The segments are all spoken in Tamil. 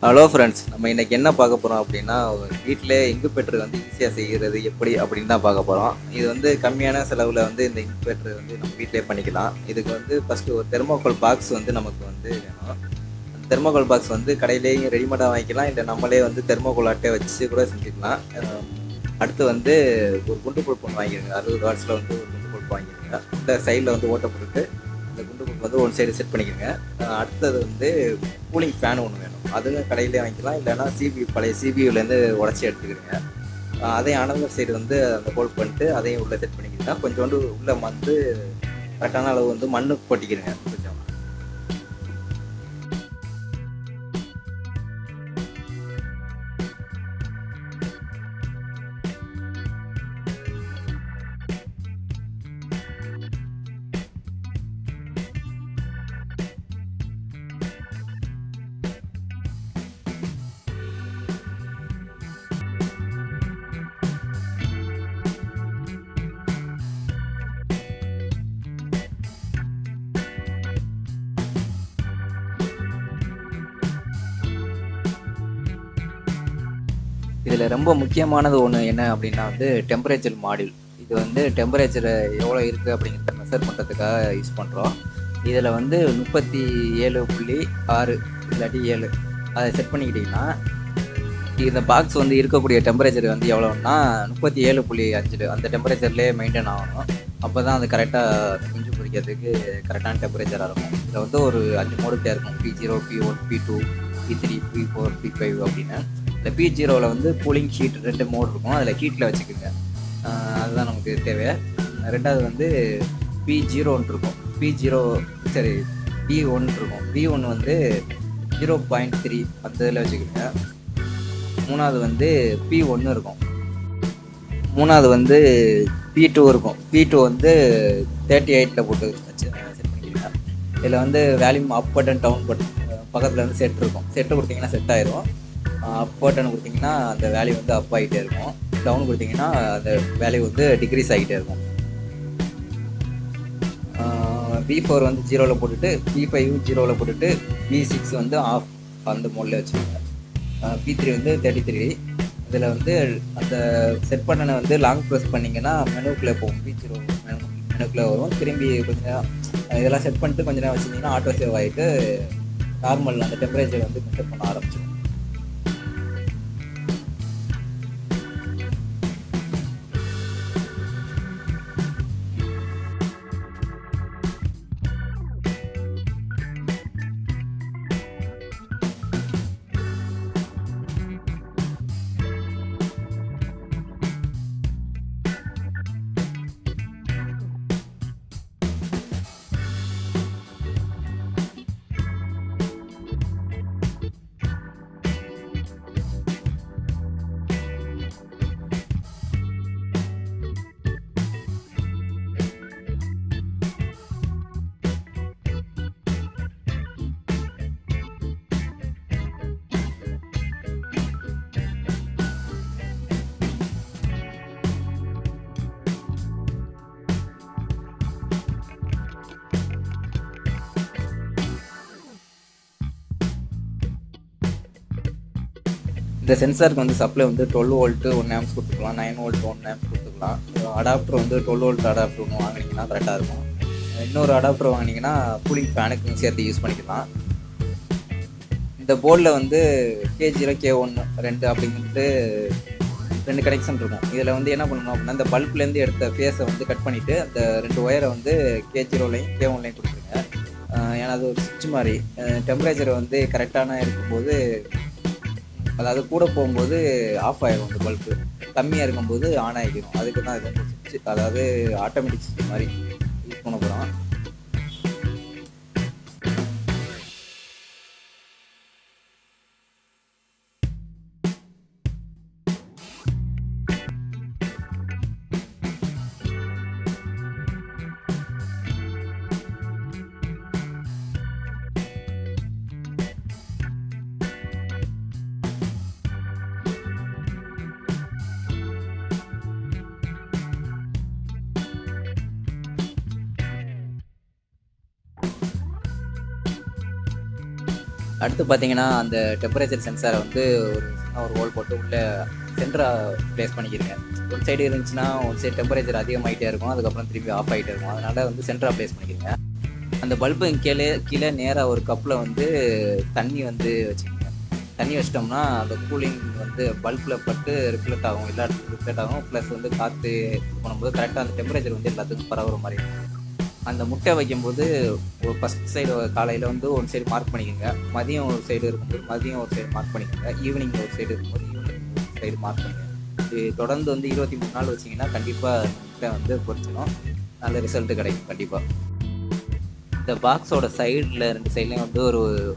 ஹலோ ஃப்ரெண்ட்ஸ், நம்ம இன்னைக்கு என்ன பார்க்க போகிறோம் அப்படின்னா, வீட்டிலே இன்குபேட்டர் வந்து ஈஸியாக செய்கிறது எப்படி அப்படின்னு தான் பார்க்க போகிறோம். இது வந்து கம்மியான செலவில் வந்து இந்த இன்குபேட்டர் வந்து நம்ம வீட்டிலே பண்ணிக்கலாம். இதுக்கு வந்து ஃபஸ்ட்டு ஒரு தெர்மோகோல் பாக்ஸ் வந்து நமக்கு வந்து வேணும். அந்த தெர்மோகோல் பாக்ஸ் வந்து கடையிலேயும் ரெடிமேடாக வாங்கிக்கலாம், இல்லை நம்மளே வந்து தெர்மோகோல் அட்டை வச்சு கூட செஞ்சுக்கலாம். அடுத்து வந்து ஒரு குண்டு பல்ப் ஒன்று வாங்கிடுங்க. 60 வாட்ஸில் வந்து ஒரு குண்டு பல்ப் வாங்கிடுங்க. இந்த சைடில் வந்து ஓட்டை போட்டுட்டு அந்த குண்டு பல்ப் வந்து ஒன் சைடு செட் பண்ணிக்கிறங்க. அடுத்தது வந்து கூலிங் ஃபேன் ஒன்று வேணும். அதுவும் கடையிலே வாங்கிக்கலாம், இல்லைன்னா பழைய சிபியூலேருந்து உடச்சி எடுத்துக்கிறேங்க. அதையும் அனதர் சைடு வந்து அந்த ஹோல்ட் பண்ணிட்டு அதையும் உள்ளே செட் பண்ணிக்கிறேங்க. கொஞ்சோண்டு உள்ளே வந்து கரெக்டான அளவு வந்து மண்ணு கொட்டிக்கிறேங்க கொஞ்சம். இதில் ரொம்ப முக்கியமானது ஒன்று என்ன அப்படின்னா வந்து டெம்பரேச்சர் மாடியூல். இது வந்து டெம்பரேச்சர் எவ்வளோ இருக்குது அப்படிங்கிறத மெஷர் பண்ணுறதுக்காக யூஸ் பண்ணுறோம். இதில் வந்து 37.6 இல்லாட்டி 7 அதை செட் பண்ணிக்கிட்டிங்கன்னா, இந்த பாக்ஸ் வந்து இருக்கக்கூடிய டெம்பரேச்சர் வந்து எவ்வளோன்னா 37.5 அந்த டெம்பரேச்சர்லேயே மெயின்டைன் ஆகணும். அப்போ தான் அது கரெக்டாக குஞ்சு பொரிக்கிறதுக்கு கரெக்டான டெம்பரேச்சராக இருக்கும். இதில் வந்து ஒரு 5 மோடுக்கே இருக்கும்: P0, P1, P2, P3, P4, P5 அப்படின்னு. இந்த P0வில் வந்து கூலிங் ஹீட் 2 மோடு இருக்கும். அதில் ஹீட்டில் வச்சுக்கோங்க, அதுதான் நமக்கு தேவை. ரெண்டாவது வந்து P0 இருக்கும். P1 இருக்கும். P1 வந்து 0.3 அந்த இதில் வச்சுக்கோங்க. மூணாவது வந்து P1 இருக்கும். மூணாவது வந்து P2 இருக்கும். P2 வந்து 38 போட்டு செட் பண்ணிக்கிறீங்க. இதில் வந்து வேல்யூம் அப் பட்டன் டவுன் பட்டன் பக்கத்தில் வந்து செட் இருக்கும். செட்டு கொடுத்தீங்கன்னா செட் ஆயிரும். அப் பட்டன் கொடுத்தீங்கன்னா அந்த வேல்யூ வந்து அப் ஆகிட்டே இருக்கும். டவுன் கொடுத்தீங்கன்னா அந்த வேல்யூ வந்து டிக்ரீஸ் ஆகிட்டே இருக்கும். P4 வந்து 0வில் போட்டுட்டு, P5 0வில் போட்டுட்டு, P6 வந்து ஆஃப் அந்த மோடில் வச்சுக்கோங்க. P3 வந்து 33. இதில் வந்து அந்த செட் பட்டனை வந்து லாங் ப்ரெஸ் பண்ணிங்கன்னா மெனுக்குள்ளே போகும். P0 மெனுக்குள்ளே வரும். திரும்பி கொஞ்சம் இதெல்லாம் செட் பண்ணிட்டு கொஞ்ச நேரம் வச்சுருந்தீங்கன்னா ஆட்டோ சேவ் ஆகிட்டு நார்மல் அந்த டெம்பரேச்சர் வந்து மெஷர் பண்ண ஆரம்பிச்சிடும். இந்த சென்சாருக்கு வந்து சப்ளை வந்து 12 வோல்ட்டு 1 ஆம்ப்ஸ் கொடுத்துக்கலாம், 9 வோல்ட் 1 ஆம்ப்ஸ் கொடுத்துக்கலாம். அடாப்டர் வந்து 12 வோல்ட் அடாப்டர் ஒன்று வாங்கினீங்கன்னா கரெக்டாக இருக்கும். இன்னொரு அடாப்டர் வாங்கினீங்கன்னா கூலிங் ஃபேனுக்கும் சேர்த்து யூஸ் பண்ணிக்கலாம். இந்த போர்டில் வந்து K0, K1 2 அப்படிங்கிறது 2 கனெக்ஷன் இருக்கும். இதில் வந்து என்ன பண்ணணும் அப்படின்னா, இந்த பல்ப்லேருந்து எடுத்த ஃபேஸை வந்து கட் பண்ணிவிட்டு அந்த 2 ஒயரை வந்து K0லையும் K1லையும் கொடுத்துருங்க. ஏன்னா அது ஒரு சுவிட்ச் மாதிரி. டெம்பரேச்சர் வந்து கரெக்டான இருக்கும்போது, அதாவது கூட போகும்போது ஆஃப் ஆகிடும் அந்த பல்பு, கம்மியாக இருக்கும்போது ஆன் ஆகிடும். அதுக்கு தான் இது வந்து சுவிட்ச், அதாவது ஆட்டோமேட்டிக் சுவிட்ச் மாதிரி யூஸ் பண்ண போகிறோம். அடுத்து பார்த்தீங்கன்னா, அந்த டெம்பரேச்சர் சென்சாரை வந்து ஒரு சின்ன ஒரு ஹோல் போட்டு உள்ள சென்டரா பிளேஸ் பண்ணிக்கிறீங்க. ஒரு சைடு இருந்துச்சுன்னா, ஒரு சைடு டெம்பரேச்சர் அதிகமாயிட்டே இருக்கும். அதுக்கப்புறம் திரும்பி ஆஃப் ஆயிட்டே இருக்கும். அதனால வந்து சென்டரா பிளேஸ் பண்ணிக்கிறீங்க. அந்த பல்பு கீழே நேரா ஒரு கப்ல வந்து தண்ணி வந்து வச்சுக்கங்க. தண்ணி வச்சிட்டோம்னா, அந்த கூலிங் வந்து பல்ப்ல பட்டு ரிஃப்ளெக்ட் ஆகும். எல்லா இடத்துக்கும் ரிஃப்ளெக்ட் ஆகும். ப்ளஸ் வந்து காத்து இது பண்ணும்போது கரெக்ட்டா அந்த டெம்பரேச்சர் வந்து எல்லாத்துக்கும் பரவுற மாரி இருக்கும். அந்த முட்டை வைக்கும்போது ஒரு ஃபர்ஸ்ட் சைடு காலையில வந்து ஒரு சைடு மார்க் பண்ணிக்கோங்க. மதியம் ஒரு சைடு இருக்கும்போது மதியம் ஒரு சைடு மார்க் பண்ணிக்கோங்க. ஈவினிங் ஒரு சைடு இருக்கும்போது ஈவினிங் ஒரு சைடு மார்க் பண்ணுங்க. இது தொடர்ந்து வந்து 23 நாள் வச்சீங்கன்னா கண்டிப்பா முட்டை வந்து பொரிச்சிடும். நல்ல ரிசல்ட் கிடைக்கும் கண்டிப்பா. இந்த பாக்ஸோட சைடுல 2 சைட்லயும் வந்து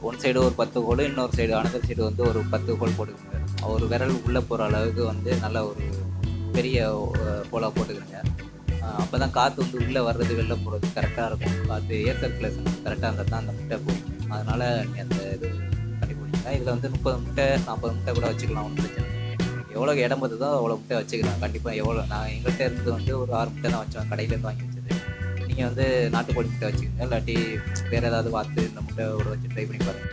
ஒன் சைடு ஒரு 10 ஹோல், இன்னொரு சைடு அனதர் சைடு வந்து ஒரு 10 ஹோல் போட்டுக்கோங்க. ஒரு விரல் உள்ள போற அளவுக்கு வந்து நல்ல ஒரு பெரிய ஹோலா போட்டுக்கிறங்க. அப்பதான் காத்து வந்து உள்ள வர்றது வெளில போறது கரெக்டா இருக்கும். காத்து ஏர் சர்க்குலேஷன் கரெக்டா இருந்தா தான் அந்த முட்டை போகும். அதனால நீங்க அந்த இது கண்டுபிடிங்க. இதுல வந்து 30 முட்டை 40 முட்டை கூட வச்சுக்கலாம், ஒன்றும் பிரச்சனை இல்லை. எவ்வளவு இடம் பத்துதோ அவ்வளவு முட்டை வச்சுக்கலாம். கண்டிப்பா நான் எங்கள்கிட்ட இருந்து வந்து ஒரு 6 முட்டை தான் வச்சோம், கடையில இருந்து வாங்கி வச்சது. நீங்க வந்து நாட்டுக்கோழி முட்டை வச்சுக்கோங்க, இல்லாட்டி வேற ஏதாவது பார்த்து இந்த முட்டையோட வச்சு ட்ரை பண்ணி பாருங்க.